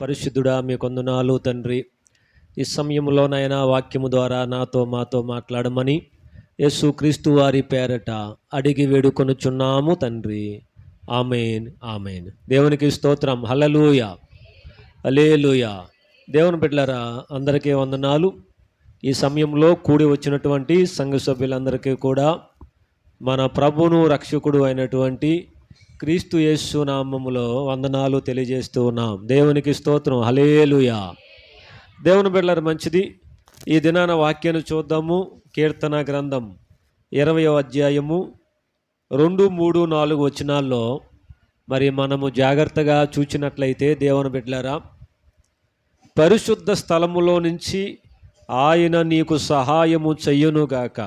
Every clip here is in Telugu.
పరిశుద్ధుడా మీ కొందనాలు తండ్రి. ఈ సమయంలోనైనా వాక్యము ద్వారా నాతో మాతో మాట్లాడమని యేసుక్రీస్తు వారి పేరట అడిగి వేడుకొనుచున్నాము తండ్రి. Amen amen. దేవునికి స్తోత్రం. హల్లెలూయా హల్లెలూయా. దేవుని బిడ్డలారా, అందరికీ వందనాలు. ఈ సమయంలో కూడి వచ్చినటువంటి సంఘ సభ్యులందరికీ కూడా మన ప్రభువును రక్షకుడు అయినటువంటి క్రీస్తు యేసు నామములో వందనాలు తెలియజేస్తూ ఉన్నాం. దేవునికి స్తోత్రం. హల్లెలూయా. దేవుని బిడ్డలారా, మంచిది. ఈ దినాన వాక్యాన్ని చూద్దాము. కీర్తన గ్రంథం 20వ అధ్యాయము 2, 3, 4 వచనాల్లో మరి మనము జాగ్రత్తగా చూచినట్లయితే, దేవుని బిడ్డలారా, పరిశుద్ధ స్థలములో నుంచి ఆయన నీకు సహాయము చెయ్యునుగాక,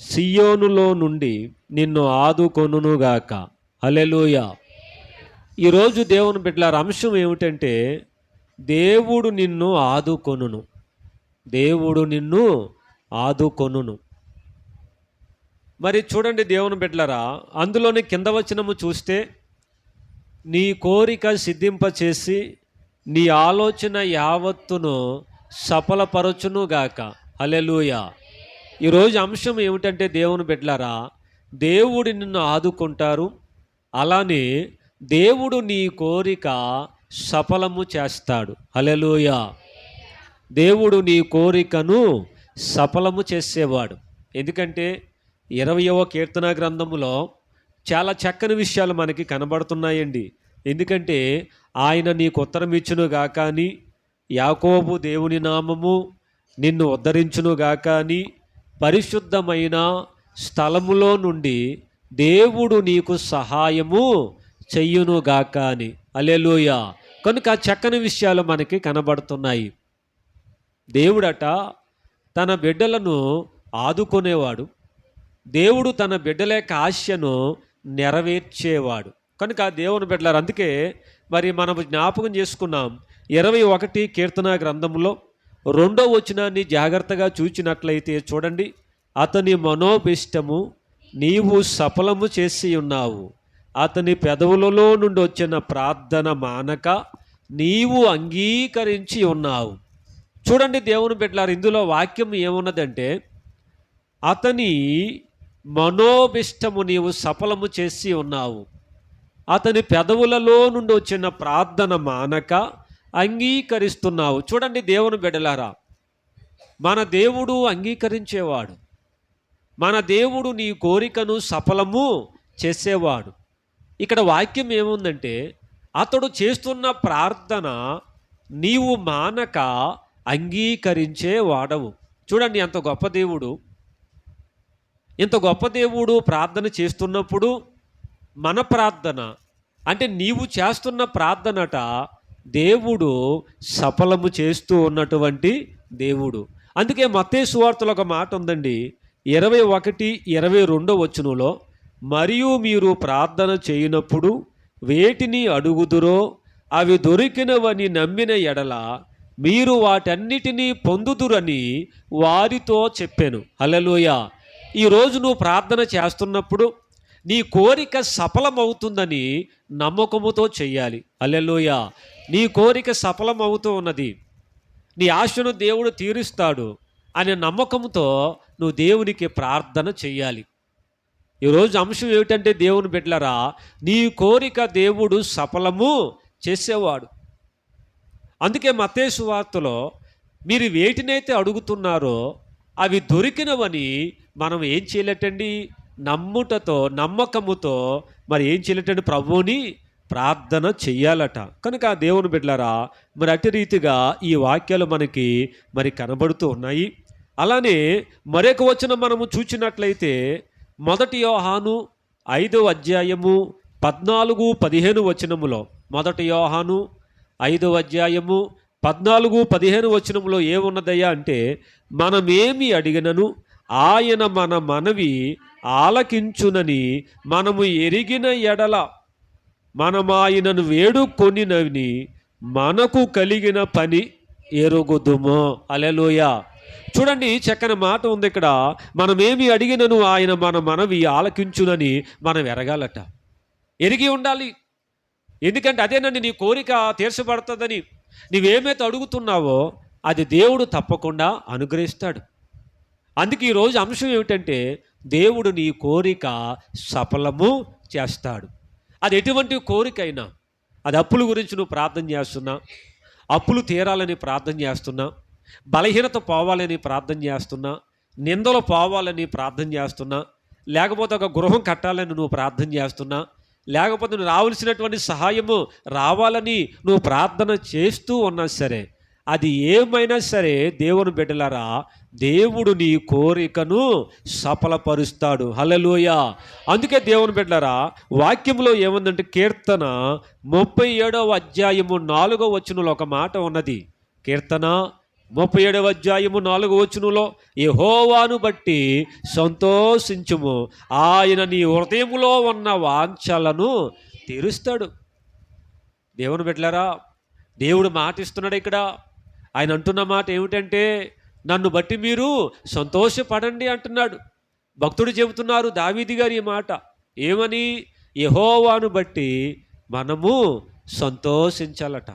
సియోనులో నుండి నిన్ను ఆదుకొనుగాక. హల్లెలూయా. ఈరోజు దేవుని బిడ్డలారా, అంశం ఏమిటంటే దేవుడు నిన్ను ఆదుకొనును. దేవుడు నిన్ను ఆదుకొనును. మరి చూడండి దేవుని బిడ్డలారా, అందులోని కింద వచనము చూస్తే, నీ కోరిక సిద్ధింపచేసి నీ ఆలోచన యావత్తును సఫలపరచునుగాక. హల్లెలూయా. ఈరోజు అంశం ఏమిటంటే దేవుని బిడ్డలారా, దేవుడు నిన్ను ఆదుకుంటారు, అలానే దేవుడు నీ కోరిక సఫలము చేస్తాడు. హల్లెలూయా. దేవుడు నీ కోరికను సఫలము చేసేవాడు. ఎందుకంటే 20వ కీర్తన గ్రంథములో చాలా చక్కని విషయాలు మనకి కనబడుతున్నాయండి. ఎందుకంటే ఆయన నీకు ఉత్తరం ఇచ్చునుగాక అని, యాకోబు దేవుని నామము నిన్ను ఉద్ధరించునుగాక అని, పరిశుద్ధమైన స్థలములో నుండి దేవుడు నీకు సహాయము చెయ్యునుగాక అని. హల్లెలూయా. కనుక చక్కని విషయాలు మనకి కనబడుతున్నాయి. దేవుడట తన బిడ్డలను ఆదుకునేవాడు. దేవుడు తన బిడ్డల యొక్క ఆశను నెరవేర్చేవాడు. కనుక దేవుని బిడ్డలారు, అందుకే మరి మనం జ్ఞాపకం చేసుకున్నాం. 21 కీర్తన గ్రంథంలో 2వ వచనాన్ని జాగ్రత్తగా చూచినట్లయితే చూడండి, అతని మనోభిష్టము నీవు సఫలము చేసి ఉన్నావు, అతని పెదవులలో నుండి వచ్చిన ప్రార్థన మానక నీవు అంగీకరించి ఉన్నావు. చూడండి దేవుని బిడ్డలారు, ఇందులో వాక్యం ఏమున్నదంటే, అతని మనోభిష్టము నీవు సఫలము చేసి ఉన్నావు, అతని పెదవులలో నుండి వచ్చిన ప్రార్థన మానక అంగీకరిస్తున్నావు. చూడండి దేవుని బిడ్డలారా, మన దేవుడు అంగీకరించేవాడు. మన దేవుడు నీ కోరికను సఫలము చేసేవాడు. ఇక్కడ వాక్యం ఏముందంటే, అతడు చేస్తున్న ప్రార్థన నీవు మానక అంగీకరించే వాడవు. చూడండి ఎంత గొప్ప దేవుడు. ఇంత గొప్ప దేవుడు ప్రార్థన చేస్తున్నప్పుడు మన ప్రార్థన అంటే నీవు చేస్తున్న ప్రార్థనట దేవుడు సఫలము చేస్తూ ఉన్నటువంటి దేవుడు. అందుకే మత్తయి సువార్తలో ఒక మాట ఉందండి, 21, 22 వచనంలో, మరియు మీరు ప్రార్థన చేయనప్పుడు వేటిని అడుగుదురో అవి దొరికినవని నమ్మిన ఎడల మీరు వాటన్నిటినీ పొందుదురని వారితో చెప్పాను. హల్లెలూయా. ఈరోజు నువ్వు ప్రార్థన చేస్తున్నప్పుడు నీ కోరిక సఫలమవుతుందని నమ్మకముతో చెయ్యాలి. హల్లెలూయా. నీ కోరిక సఫలమవుతూ ఉన్నది, నీ ఆశను దేవుడు తీరుస్తాడు అనే నమ్మకంతో నువ్వు దేవునికి ప్రార్థన చెయ్యాలి. ఈరోజు అంశం ఏమిటంటే దేవుని బిడ్డలారా, నీ కోరిక దేవుడు సఫలము చేసేవాడు. అందుకే మత్తయి సువార్తలో మీరు వేటినైతే అడుగుతున్నారో అవి దొరికినవని మనం ఏం చేయలేటండి, నమ్ముటతో నమ్మకముతో మరి ఏం చేయలేటండి, ప్రభువుని ప్రార్థన చెయ్యాలట. కనుక దేవుని బిడ్డలారా, మరి అట్టి రీతిగా ఈ వాక్యాలు మనకి మరి కనబడుతూ ఉన్నాయి. అలానే మరొక వచనం మనము చూచినట్లయితే, 1 యోహాను 5వ అధ్యాయము 14, 15 వచనములో, 1 యోహాను 5వ అధ్యాయము 14, 15 వచనములో ఏమున్నదయ్యా అంటే, మనమేమి అడిగినను ఆయన మన మనవి ఆలకించునని మనము ఎరిగిన ఎడల మనమాయనను వేడుకొనినని మనకు కలిగిన పని ఎరుగుదుమో. హల్లెలూయా. చూడండి చక్కని మాట ఉంది ఇక్కడ. మనమేమి అడిగినను ఆయన మన మనవి ఆలకించునని మనం ఎరగాలట, ఎరిగి ఉండాలి. ఎందుకంటే అదేనండి నీ కోరిక తీర్చబడుతుందని, నువ్వేమైతే అడుగుతున్నావో అది దేవుడు తప్పకుండా అనుగ్రహిస్తాడు. అందుకే ఈరోజు అంశం ఏమిటంటే దేవుడు నీ కోరిక సఫలము చేస్తాడు. అది ఎటువంటి కోరికైనా, అది అప్పుల గురించి నువ్వు ప్రార్థన చేస్తున్నా, అప్పులు తీరాలని ప్రార్థన చేస్తున్నా, బలహీనత పోవాలని ప్రార్థన చేస్తున్నా, నిందలు పోవాలని ప్రార్థన చేస్తున్నా, లేకపోతే ఒక గృహం కట్టాలని నువ్వు ప్రార్థన చేస్తున్నా, లేకపోతే నువ్వు రావాల్సినటువంటి సహాయము రావాలని నువ్వు ప్రార్థన చేస్తూ ఉన్నా సరే, అది ఏమైనా సరే దేవుని బిడ్డలారా, దేవుడు నీ కోరికను సఫలపరుస్తాడు. హల్లెలూయా. అందుకే దేవుని బిడ్డలారా, వాక్యంలో ఏముందంటే కీర్తన 37వ అధ్యాయము 4వ వచనంలో ఒక మాట ఉన్నది. కీర్తన 37వ అధ్యాయము 4వ వచనంలో, యెహోవాను బట్టి సంతోషించుము, ఆయన నీ హృదయములో ఉన్న వాంఛలను తీరుస్తాడు. దేవుని బిడ్డలారా, దేవుడు మాట ఇస్తున్నాడు ఇక్కడ. ఆయన అంటున్న మాట ఏమిటంటే, నన్ను బట్టి మీరు సంతోషపడండి అంటున్నాడు. భక్తుడు చెబుతున్నారు, దావీదు గారి మాట ఏమని? యెహోవాను బట్టి మనము సంతోషించాలట.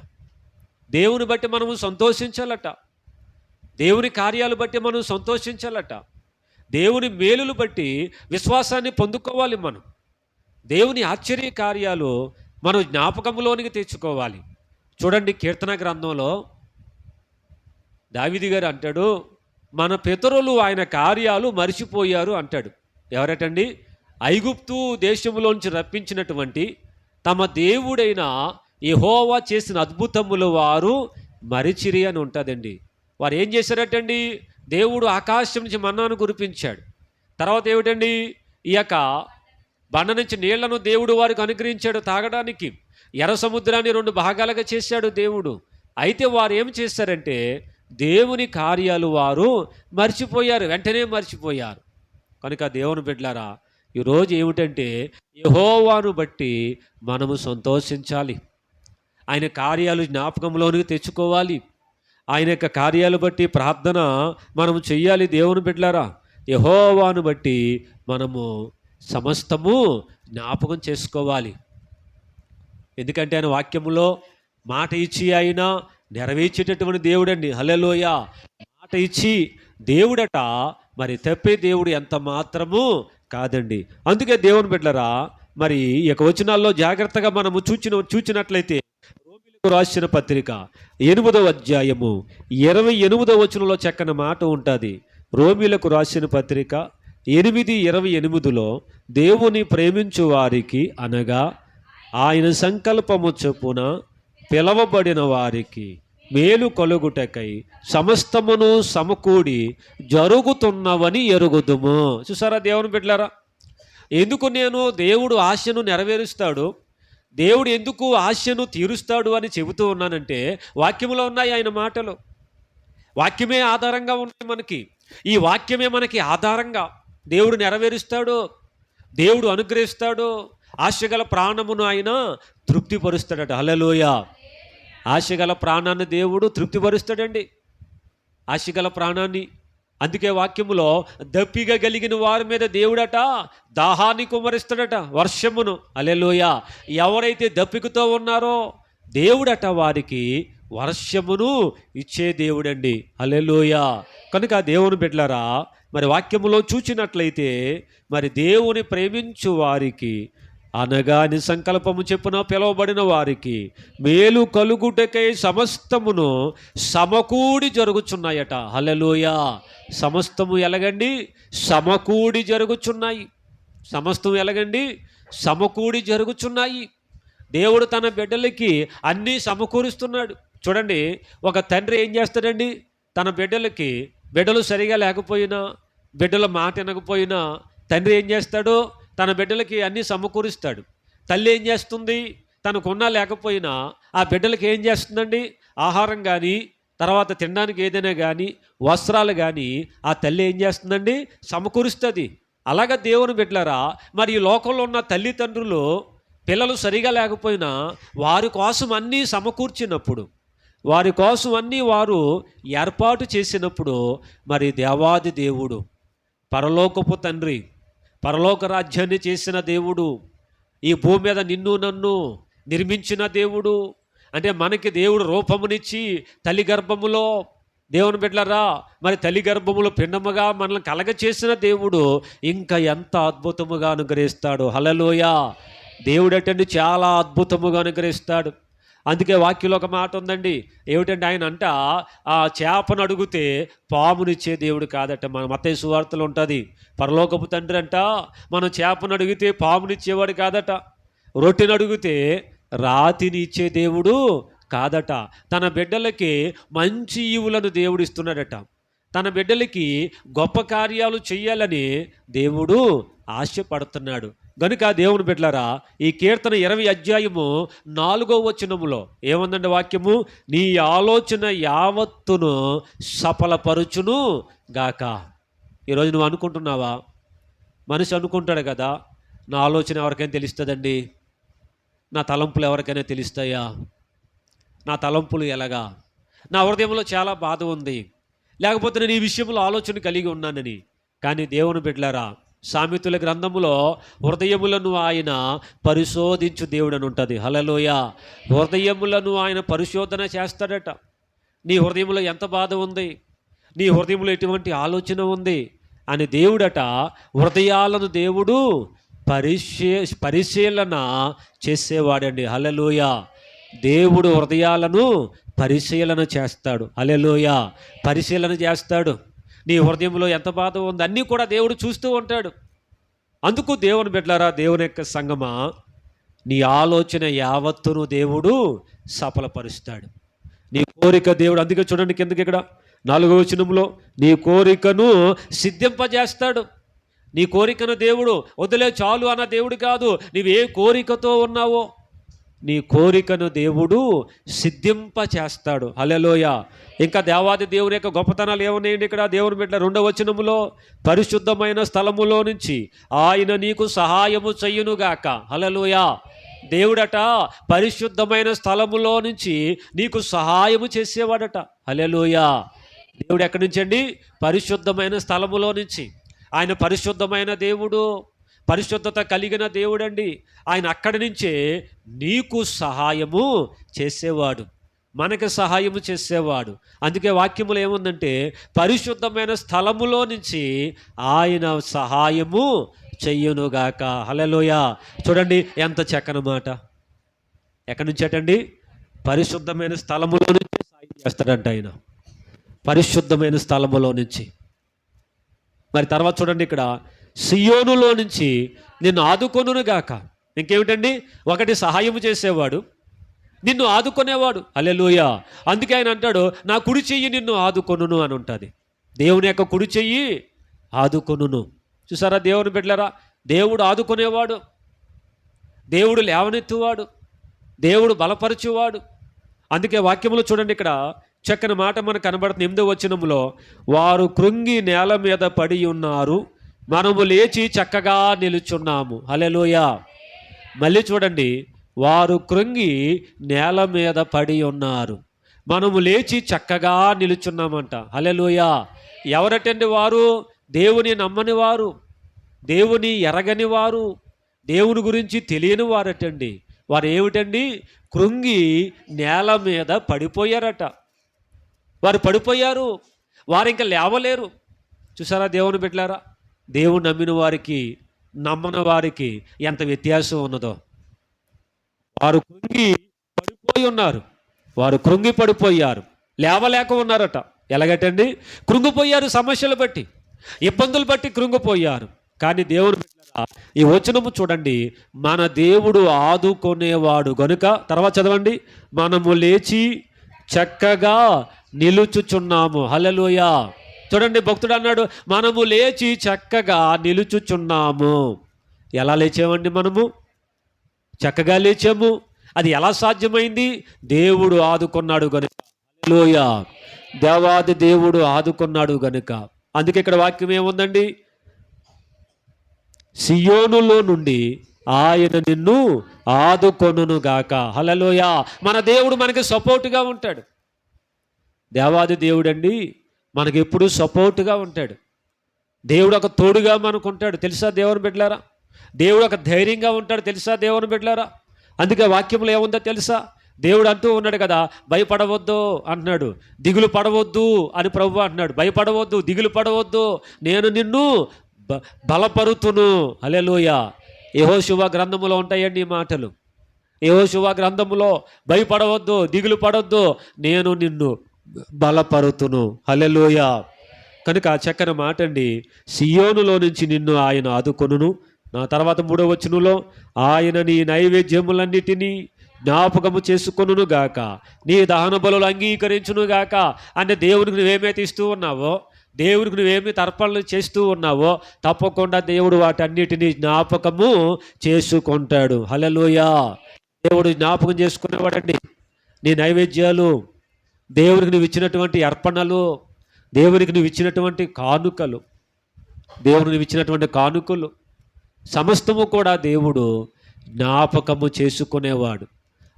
దేవుని బట్టి మనము సంతోషించాలట. దేవుని కార్యాలు బట్టి మనం సంతోషించాలట. దేవుని మేలులు బట్టి విశ్వాసాన్ని పొందుకోవాలి. మనం దేవుని ఆశ్చర్య కార్యాలు మనం జ్ఞాపకంలోనికి తెచ్చుకోవాలి. చూడండి, కీర్తన గ్రంథంలో దావీదు గారు అంటాడు, మన పితరులు ఆయన కార్యాలు మరిచిపోయారు అంటాడు. ఎవరటండి? ఐగుప్తు దేశంలోంచి రప్పించినటువంటి తమ దేవుడైన యెహోవా చేసిన అద్భుతములు వారు మరిచిరి అని ఉంటుందండి. వారు ఏం చేశారటండి? దేవుడు ఆకాశం నుంచి మన్నాను కురిపించాడు. తర్వాత ఏమిటండి? ఈ యొక్క బండ నుంచి నీళ్లను దేవుడు వారికి అనుగ్రహించాడు తాగడానికి. ఎర్ర సముద్రాన్ని 2 భాగాలుగా చేశాడు దేవుడు. అయితే వారు ఏం చేశారంటే దేవుని కార్యాలు వారు మర్చిపోయారు, వెంటనే మర్చిపోయారు. కనుక దేవుని బిడ్డలారా, ఈరోజు ఏమిటంటే యెహోవాను బట్టి మనము సంతోషించాలి. ఆయన కార్యాలు జ్ఞాపకంలోనికి తెచ్చుకోవాలి. ఆయన యొక్క కార్యాలు బట్టి ప్రార్థన మనము చెయ్యాలి. దేవుని బిడ్డలారా, యెహోవాను బట్టి మనము సమస్తము జ్ఞాపకం చేసుకోవాలి. ఎందుకంటే ఆయన వాక్యములో మాట ఇచ్చి ఆయన నెరవేర్చేటటువంటి దేవుడండి. హల్లెలూయా. మాట ఇచ్చి దేవుడట మరి తప్పే దేవుడు ఎంత మాత్రము కాదండి. అందుకే దేవుని బిడ్డలారా, మరి ఈ యొక్క వచనాల్లో జాగ్రత్తగా మనము చూచినట్లయితే రోమీయులకు రాసిన పత్రిక 8వ అధ్యాయము 28వ వచనంలో చక్కని మాట ఉంటుంది. రోమీయులకు రాసిన పత్రిక 8:28లో, దేవుని ప్రేమించు వారికి అనగా ఆయన సంకల్పము చొప్పున పిలవబడిన వారికి మేలు కలుగుటకై సమస్తమును సమకూడి జరుగుతున్నవని ఎరుగుదుము. చూసారా దేవుని బిడ్డలారా, ఎందుకు నేను దేవుడు ఆశను నెరవేరుస్తాడు, దేవుడు ఎందుకు ఆశను తీరుస్తాడు అని చెబుతూ ఉన్నానంటే, వాక్యములో ఉన్నాయి ఆయన మాటలు. వాక్యమే ఆధారంగా ఉన్నాయి మనకి. ఈ వాక్యమే మనకి ఆధారంగా. దేవుడు నెరవేరుస్తాడు, దేవుడు అనుగ్రహిస్తాడు. ఆశగల ప్రాణమును ఆయన తృప్తిపరుస్తాడట. హల్లెలూయా. ఆశగల ప్రాణాన్ని దేవుడు తృప్తిపరుస్తాడండి, ఆశగల ప్రాణాన్ని. అందుకే వాక్యములో దప్పిగా కలిగిన వారి మీద దేవుడట దాహాన్ని కుమ్మరిస్తాడట, వర్షమును. హల్లెలూయా. ఎవరైతే దప్పికతో ఉన్నారో దేవుడట వారికి వర్షమును ఇచ్చే దేవుడండి. హల్లెలూయా. కనుక దేవుని బిడ్డలారా, మరి వాక్యములో చూచినట్లయితే మరి దేవుని ప్రేమించు వారికి అనగా నిసంకల్పము చెప్పున పిలువబడిన వారికి మేలు కలుగుటకై సమస్తమును సమకూడి జరుగుచున్నాయట. హల్లెలూయా. సమస్తము ఎలాగండి? సమకూడి జరుగుచున్నాయి. సమస్తం ఎలాగండి? సమకూడి జరుగుచున్నాయి. దేవుడు తన బిడ్డలకి అన్నీ సమకూరుస్తున్నాడు. చూడండి, ఒక తండ్రి ఏం చేస్తాడండి? తన బిడ్డలకి, బిడ్డలు సరిగా లేకపోయినా, బిడ్డల మాట వినకపోయినా తండ్రి ఏం చేస్తాడు? తన బిడ్డలకి అన్నీ సమకూరుస్తాడు. తల్లి ఏం చేస్తుంది? తనకున్నా లేకపోయినా ఆ బిడ్డలకి ఏం చేస్తుందండి? ఆహారం కానీ, తర్వాత తినడానికి ఏదైనా కానీ, వస్త్రాలు కానీ ఆ తల్లి ఏం చేస్తుందండి? సమకూరుస్తుంది. అలాగా దేవుని బిడ్డలారా, మరి ఈ లోకంలో ఉన్న తల్లిదండ్రులు పిల్లలు సరిగా లేకపోయినా వారి కోసం అన్నీ సమకూర్చినప్పుడు, వారి కోసం అన్నీ వారు ఏర్పాటు చేసినప్పుడు, మరి దేవాది దేవుడు, పరలోకపు తండ్రి, పరలోక రాజ్యాన్ని చేసిన దేవుడు, ఈ భూమి మీద నిన్ను నన్ను నిర్మించిన దేవుడు, అంటే మనకి దేవుడు రూపమునిచ్చి తల్లి గర్భములో, దేవుని బిడ్డలారా, మరి తల్లి గర్భములో పిండముగా మనల్ని కలగ చేసిన దేవుడు ఇంకా ఎంత అద్భుతముగా అనుగ్రహిస్తాడు. హల్లెలూయా. దేవుడు అటండి చాలా అద్భుతముగా అనుగ్రహిస్తాడు. అందుకే వాక్యంలో ఒక మాట ఉందండి, ఏమిటంటే ఆయన అంట ఆ చేపను అడిగితే పామునిచ్చే దేవుడు కాదట. మన మత్తయి సువార్తలో ఉంటుంది, పరలోకపు తండ్రి అంట మనం చేపను అడిగితే పామునిచ్చేవాడు కాదట, రొట్టెను అడిగితే రాతిని ఇచ్చే దేవుడు కాదట. తన బిడ్డలకి మంచి ఈవులను దేవుడు ఇస్తున్నాడట. తన బిడ్డలకి గొప్ప కార్యాలు చెయ్యాలని దేవుడు ఆశపడుతున్నాడు. గనుక దేవుని బిడ్డలారా, ఈ కీర్తన 20 అధ్యాయము 4వ వచనములో ఏముందండి వాక్యము? నీ ఆలోచన యావత్తును సఫలపరుచును గాక. ఈరోజు నువ్వు అనుకుంటున్నావా? మనిషి అనుకుంటాడు కదా, నా ఆలోచన ఎవరికైనా తెలుస్తుందండి, నా తలంపులు ఎవరికైనా తెలుస్తాయా, నా తలంపులు ఎలాగా, నా హృదయంలో చాలా బాధ ఉంది, లేకపోతే నేను ఈ విషయంలో ఆలోచన కలిగి ఉన్నానని. కానీ దేవుని బిడ్డలారా, సామెతల గ్రంథములో హృదయములను ఆయన పరిశోధించు దేవుడు అని ఉంటుంది. హల్లెలూయా. హృదయములను ఆయన పరిశోధన చేస్తాడట. నీ హృదయంలో ఎంత బాధ ఉంది, నీ హృదయంలో ఎటువంటి ఆలోచన ఉంది అని దేవుడట హృదయాలను దేవుడు పరిశీలన చేసేవాడండి. హల్లెలూయా. దేవుడు హృదయాలను పరిశీలన చేస్తాడు. హల్లెలూయా. పరిశీలన చేస్తాడు. నీ హృదయంలో ఎంత బాధ ఉంది అన్నీ కూడా దేవుడు చూస్తూ ఉంటాడు. అందుకు దేవుని బిడ్డలారా, దేవుని యొక్క సంగమా, నీ ఆలోచన యావత్తును దేవుడు సఫలపరుస్తాడు. నీ కోరిక దేవుడు, అందుకే చూడండి కిందకి ఇక్కడ 4వ వచనంలో, నీ కోరికను సిద్ధింపజేస్తాడు. నీ కోరికను దేవుడు వదిలే చాలు అన్న దేవుడు కాదు. నీవు ఏ కోరికతో ఉన్నావో నీ కోరికను దేవుడు సిద్ధింప చేస్తాడు. హల్లెలూయా. ఇంకా దేవాది దేవుని యొక్క గొప్పతనాలు ఏమున్నాయండి ఇక్కడ? దేవుని బిడ్డ 2వ వచనములో, పరిశుద్ధమైన స్థలములో నుంచి ఆయన నీకు సహాయము చెయ్యునుగాక. హల్లెలూయా. దేవుడట పరిశుద్ధమైన స్థలములో నుంచి నీకు సహాయము చేసేవాడట. హల్లెలూయా. దేవుడు ఎక్కడి నుంచి అండి? పరిశుద్ధమైన స్థలములో నుంచి. ఆయన పరిశుద్ధమైన దేవుడు, పరిశుద్ధత కలిగిన దేవుడండి. ఆయన అక్కడి నుంచే నీకు సహాయము చేసేవాడు, మనకు సహాయము చేసేవాడు. అందుకే వాక్యములో ఏముందంటే, పరిశుద్ధమైన స్థలములో నుంచి ఆయన సహాయము చెయ్యునుగాక. హల్లెలూయా. చూడండి ఎంత చక్కని మాట. ఎక్కడి నుంచి అటండి? పరిశుద్ధమైన స్థలములో నుంచి సాయం చేస్తాడంట ఆయన, పరిశుద్ధమైన స్థలములో నుంచి. మరి తర్వాత చూడండి ఇక్కడ, సియోనులో నుంచి నిన్ను ఆదుకొనుగాక. ఇంకేమిటండి? ఒకటి సహాయము చేసేవాడు, నిన్ను ఆదుకునేవాడు. హల్లెలూయా. అందుకే ఆయన అంటాడు, నా కుడి చెయ్యి నిన్ను ఆదుకొనును అని ఉంటుంది. దేవుని యొక్క కుడి చెయ్యి ఆదుకొనును. చూసారా దేవుని బిడ్డలారా, దేవుడు ఆదుకునేవాడు, దేవుడు లేవనెత్తువాడు, దేవుడు బలపరచువాడు. అందుకే వాక్యములో చూడండి ఇక్కడ చక్కని మాట మనకు కనబడుతుంది. 8వ వచనంలో, వారు కృంగి నేల మీద పడి ఉన్నారు, మనము లేచి చక్కగా నిలుచున్నాము. హల్లెలూయా. మళ్ళీ చూడండి, వారు కృంగి నేల మీద పడి ఉన్నారు, మనము లేచి చక్కగా నిలుచున్నామంట. హల్లెలూయా. ఎవరటండి వారు? దేవుని నమ్మని వారు, దేవుని ఎరగని వారు, దేవుని గురించి తెలియని వారటండి. వారు ఏమిటండి? కృంగి నేల మీద పడిపోయారట. వారు పడిపోయారు, వారు ఇంకా లేవలేరు. చూసారా దేవుని బిడ్డలారా, దేవుని నమ్మిన వారికి నమ్మని వారికి ఎంత వ్యత్యాసం ఉన్నదో. వారు కృంగి పడిపోయి ఉన్నారు, వారు కృంగి పడిపోయారు, లేవలేక ఉన్నారట. ఎలాగటండి? కృంగిపోయారు, సమస్యలు బట్టి, ఇబ్బందులు బట్టి కృంగిపోయారు. కానీ దేవుని బిడ్డలారా, ఈ వచనము చూడండి, మన దేవుడు ఆదుకునేవాడు గనుక, తర్వాత చదవండి, మనము లేచి చక్కగా నిలుచుచున్నాము. హల్లెలూయా. చూడండి భక్తుడు అన్నాడు, మనము లేచి చక్కగా నిలుచుచున్నాము. ఎలా లేచామండి? మనము చక్కగా లేచాము. అది ఎలా సాధ్యమైంది? దేవుడు ఆదుకున్నాడు గనుక. హల్లెలూయా. దేవాది దేవుడు ఆదుకున్నాడు గనుక. అందుకే ఇక్కడ వాక్యం ఏముందండి? సియోనులో నుండి ఆయన నిన్ను ఆదుకొనుగాక. హల్లెలూయా. మన దేవుడు మనకి సపోర్టుగా ఉంటాడు. దేవాది దేవుడండి మనకి ఎప్పుడూ సపోర్టుగా ఉంటాడు. దేవుడు ఒక తోడుగా మనకు ఉంటాడు. తెలుసా దేవుని బిడ్డలారా? దేవుడు ఒక ధైర్యంగా ఉంటాడు. తెలుసా దేవుని బిడ్డలారా? అందుకే వాక్యంలో ఏముందో తెలుసా? దేవుడు అంటూ ఉన్నాడు కదా, భయపడవద్దు అంటున్నాడు, దిగులు పడవద్దు అని ప్రభువు అంటున్నాడు. భయపడవద్దు, దిగులు పడవద్దు, నేను నిన్ను బలపరుతును. హల్లెలూయా. యెహోషువ గ్రంథములో ఉంటాయండి ఈ మాటలు. యెహోషువ గ్రంథములో భయపడవద్దు, దిగులు పడవద్దు, నేను నిన్ను బలపరుతును. హల్లెలూయా. కనుక చక్కని మాట అండి. సియోనులో నుంచి నిన్ను ఆయన ఆదుకొనును. నా తర్వాత 3వ వచనంలో, ఆయన నీ నైవేద్యములన్నిటినీ జ్ఞాపకము చేసుకొనును గాక, నీ దహన బలులు అంగీకరించును గాక. అంటే దేవునికి నువ్వేమైతే ఇస్తూ ఉన్నావో, దేవునికి నువ్వేమి తర్పణలు చేస్తూ ఉన్నావో, తప్పకుండా దేవుడు వాటన్నిటినీ జ్ఞాపకము చేసుకుంటాడు. హల్లెలూయా. దేవుడు జ్ఞాపకం చేసుకునేవాడండి. నీ నైవేద్యాలు, దేవునికి నువ్వు ఇచ్చినటువంటి అర్పణలు, దేవునికి నువ్వు ఇచ్చినటువంటి కానుకలు, దేవునికి నువ్వు ఇచ్చినటువంటి కానుకలు సమస్తము కూడా దేవుడు జ్ఞాపకము చేసుకునేవాడు.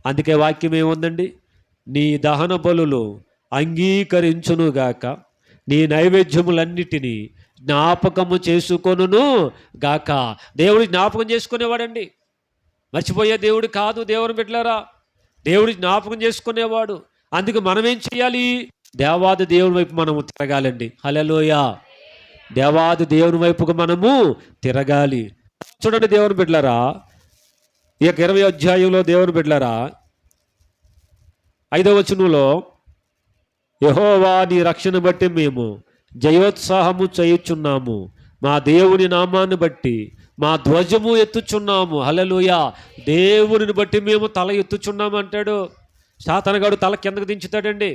అందుకే వాక్యం ఏముందండి? నీ దహన బలులు అంగీకరించునుగాక, నీ నైవేద్యములన్నిటినీ జ్ఞాపకము చేసుకొనును గాక. దేవుడు జ్ఞాపకం చేసుకునేవాడండి. మర్చిపోయే దేవుడు కాదు. దేవుని బిడ్డలారా, దేవుడు జ్ఞాపకం చేసుకునేవాడు. అందుకు మనం ఏం చేయాలి? దేవాది దేవుని వైపు మనము తిరగాలండి. హల్లెలూయా. దేవాది దేవుని వైపుకు మనము తిరగాలి. చూడండి దేవుని బిడ్డలారా, ఈ 20వ అధ్యాయంలో దేవుని బిడ్డలారా 5వ వచనంలో, యెహోవా నీ రక్షణ బట్టి మేము జయోత్సాహము చేయుచున్నాము, మా దేవుని నామాన్ని బట్టి మా ధ్వజము ఎత్తుచున్నాము. హల్లెలూయా. దేవుని బట్టి మేము తల ఎత్తుచున్నాము అంటాడు. సాతానుగాడు తల కిందకు దించుతాడండి.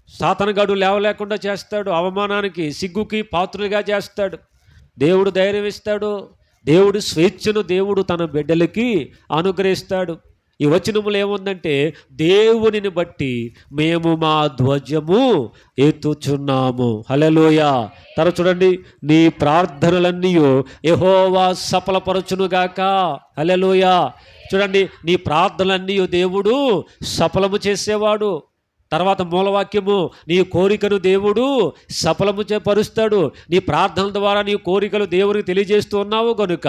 సాతానుగాడు లేవలేకుండా చేస్తాడు. అవమానానికి, సిగ్గుకి పాత్రులుగా చేస్తాడు. దేవుడు ధైర్యం ఇస్తాడు. దేవుడు స్వేచ్ఛను దేవుడు తన బిడ్డలకి అనుగ్రహిస్తాడు. ఈ వచనములు ఏముందంటే, దేవునిని బట్టి మేము మా ధ్వజము ఎత్తుచున్నాము. హల్లెలూయా. తర్వాత చూడండి, నీ ప్రార్థనలన్నీ యెహోవా సఫలపరచునుగాక. హల్లెలూయా. చూడండి, నీ ప్రార్థనలన్నీ దేవుడు సఫలము చేసేవాడు. తర్వాత మూలవాక్యము, నీ కోరికను దేవుడు సఫలము పరుస్తాడు. నీ ప్రార్థనల ద్వారా నీ కోరికలు దేవునికి తెలియజేస్తూ ఉన్నావు కనుక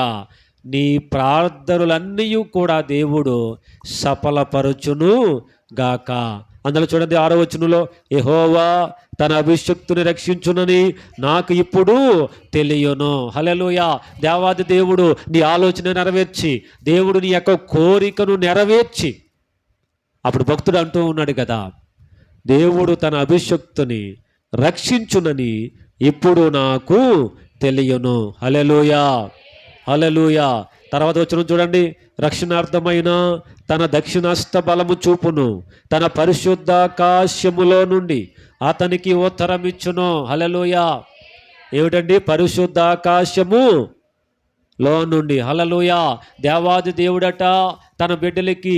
నీ ప్రార్థనలన్నీ కూడా దేవుడు సఫలపరచును గాక. అందులో చూడండి 6వ వచనంలో, యెహోవా తన అభిషిక్తుని రక్షించునని నాకు ఇప్పుడు తెలియను. హల్లెలూయా. దేవాది దేవుడు నీ ఆలోచన నెరవేర్చి, దేవుడు నీ యొక్క కోరికను నెరవేర్చి, అప్పుడు భక్తుడు అంటూ ఉన్నాడు కదా, దేవుడు తన అభిషిక్తుని రక్షించునని ఇప్పుడు నాకు తెలియను. హల్లెలూయా. హల్లెలూయా. తర్వాత వచనం చూడండి, రక్షణార్థమైన తన దక్షిణాస్త బలము చూపును, తన పరిశుద్ధాకాశములో నుండి అతనికి ఉత్తరం ఇచ్చును. హల్లెలూయా. ఏమిటండి? పరిశుద్ధాకాశము లో నుండి. హల్లెలూయా. దేవాది దేవుడట తన బిడ్డలకి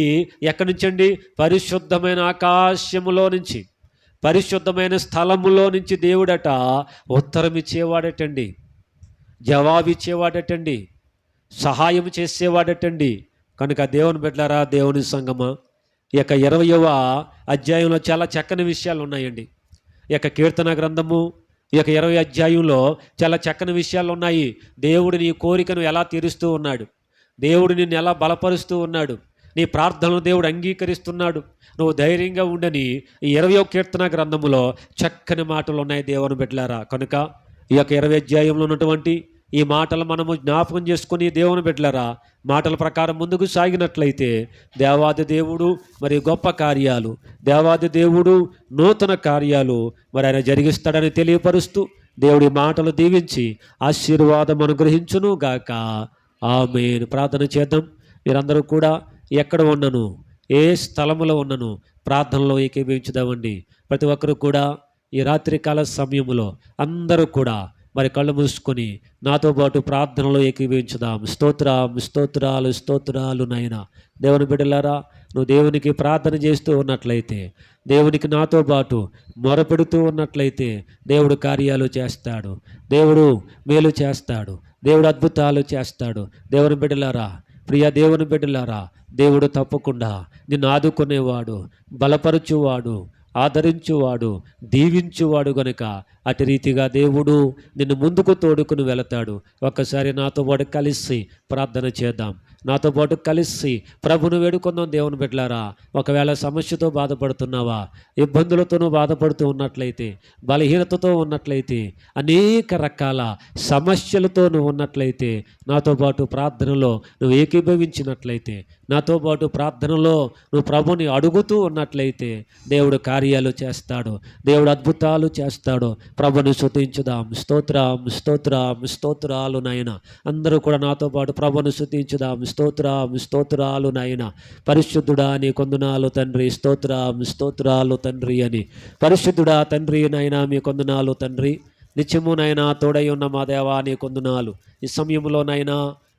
ఎక్కడి నుంచండి? పరిశుద్ధమైన ఆకాశములో నుంచి, పరిశుద్ధమైన స్థలములో నుంచి దేవుడట ఉత్తరం ఇచ్చేవాడటండి, జవాబిచ్చేవాడటండి, సహాయం చేసేవాడటండి. కనుక దేవుని బిడ్డలారా, దేవుని సంగమా, ఈ యొక్క 20వ అధ్యాయంలో చాలా చక్కని విషయాలు ఉన్నాయండి. ఈ యొక్క కీర్తన గ్రంథము ఈ యొక్క 20వ అధ్యాయంలో చాలా చక్కని విషయాలు ఉన్నాయి. దేవుడు నీ కోరికను ఎలా తీరుస్తూ ఉన్నాడు, దేవుడు నిన్ను ఎలా బలపరుస్తూ ఉన్నాడు, నీ ప్రార్థనలు దేవుడు అంగీకరిస్తున్నాడు. నువ్వు ధైర్యంగా ఉండని ఈ 20వ కీర్తన గ్రంథములో చక్కని మాటలు ఉన్నాయి దేవుని బిడ్డలారా. కనుక ఈ యొక్క 20వ అధ్యాయంలో ఉన్నటువంటి ఈ మాటలు మనము జ్ఞాపకం చేసుకుని దేవుని బిడ్డలారా మాటల ప్రకారం ముందుకు సాగినట్లయితే దేవాది దేవుడు మరి గొప్ప కార్యాలు, దేవాది దేవుడు నూతన కార్యాలు మరి ఆయన జరిగిస్తాడని తెలియపరుస్తూ దేవుడి మాటలు దీవించి ఆశీర్వాదం అనుగ్రహించును గాక. ఆమేన్. ప్రార్థన చేద్దాం. మీరందరూ కూడా ఎక్కడ ఉన్నను, ఏ స్థలములో ఉన్నను ప్రార్థనలో ఏకీభవించుదామండి. ప్రతి ఒక్కరు కూడా ఈ రాత్రికాల సమయంలో అందరూ కూడా మరి కళ్ళు మూసుకొని నాతో పాటు ప్రార్థనలో ఏకీభవించుదాం. స్తోత్రాలు స్తోత్రాలు నాయనా. దేవుని బిడ్డలారా, నువ్వు దేవునికి ప్రార్థన చేస్తూ ఉన్నట్లయితే, దేవునికి నాతో పాటు మొరపెడుతూ ఉన్నట్లయితే దేవుడు కార్యాలు చేస్తాడు, దేవుడు మేలు చేస్తాడు, దేవుడు అద్భుతాలు చేస్తాడు. దేవుని బిడ్డలారా, ప్రియ దేవుని బిడ్డలారా, దేవుడు తప్పకుండా నిన్ను ఆదుకునేవాడు, బలపరచువాడు, ఆదరించువాడు, దీవించువాడు గనుక అటు రీతిగా దేవుడు నిన్ను ముందుకు తోడుకుని వెళతాడు. ఒక్కసారి నాతో పాటు కలిసి ప్రార్థన చేద్దాం. నాతో పాటు కలిసి ప్రభును వేడుకుందాం. దేవుని బిడ్డలారా, ఒకవేళ సమస్యతో బాధపడుతున్నావా, ఇబ్బందులతోనూ బాధపడుతూ ఉన్నట్లయితే, బలహీనతతో ఉన్నట్లయితే, అనేక రకాల సమస్యలతో నువ్వు ఉన్నట్లయితే, నాతో పాటు ప్రార్థనలో నువ్వు ఏకీభవించినట్లయితే, నాతో పాటు ప్రార్థనలో నువ్వు ప్రభుని అడుగుతూ ఉన్నట్లయితే, దేవుడు కార్యాలు చేస్తాడు, దేవుడు అద్భుతాలు చేస్తాడు. ప్రభుని స్తుతించుదాం. స్తోత్రం, స్తోత్రం, స్తోత్రాలు నాయన. అందరూ కూడా నాతో పాటు ప్రభుని స్తుతించుదాం. స్తోత్రం, స్తోత్రాలు నాయన. పరిశుద్ధుడా నీ కొందనాలు తండ్రి, స్తోత్రం, స్తోత్రాలు తండ్రి అని. పరిశుద్ధుడా తండ్రి నాయన, మీ కొందనాలు తండ్రి. నిత్యము నాయన తోడై ఉన్న మా దేవా నీ కొందనాలు. ఈ సమయంలో నాయన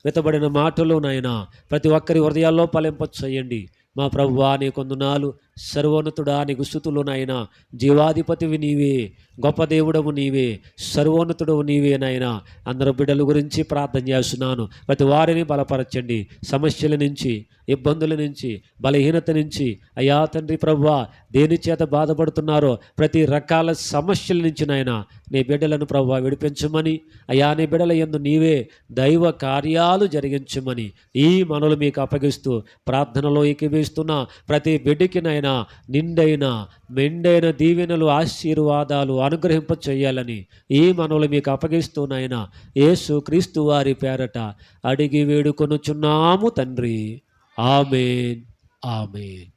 వెతబడిన మాటలు నాయన ప్రతి ఒక్కరి హృదయాల్లో ఫలింపచేయండి. మా ప్రభువా నీ కొందనాలు. సర్వోన్నతుడా నీకు స్తుతులు నాయన. జీవాధిపతివి నీవే, గొప్ప దేవుడవు నీవే, సర్వోన్నతుడవు నీవే నాయన. అందరూ బిడ్డల గురించి ప్రార్థన చేస్తున్నాను. ప్రతి వారిని బలపరచండి. సమస్యల నుంచి, ఇబ్బందుల నుంచి, బలహీనత నుంచి అయ్యా తండ్రి ప్రభువా దేని చేత బాధపడుతున్నారో ప్రతి రకాల సమస్యల నుంచి నాయన నీ బిడ్డలను ప్రభువా విడిపించమని, అయ్యా నీ బిడ్డల యందు నీవే దైవ కార్యాలు జరిగించమని ఈ మనలు మీకు అప్పగిస్తూ ప్రార్థనలో ఏకీభవిస్తున్న ప్రతి బిడ్డకి నాయన నిండైన మెండైన దీవెనలు, ఆశీర్వాదాలు అనుగ్రహింప చేయాలని ఈ మనవులు మీకు అప్పగిస్తూ నాయన యేసు క్రీస్తు వారి పేరట అడిగి వేడుకొనుచున్నాము తండ్రి. ఆమేన్, ఆమేన్.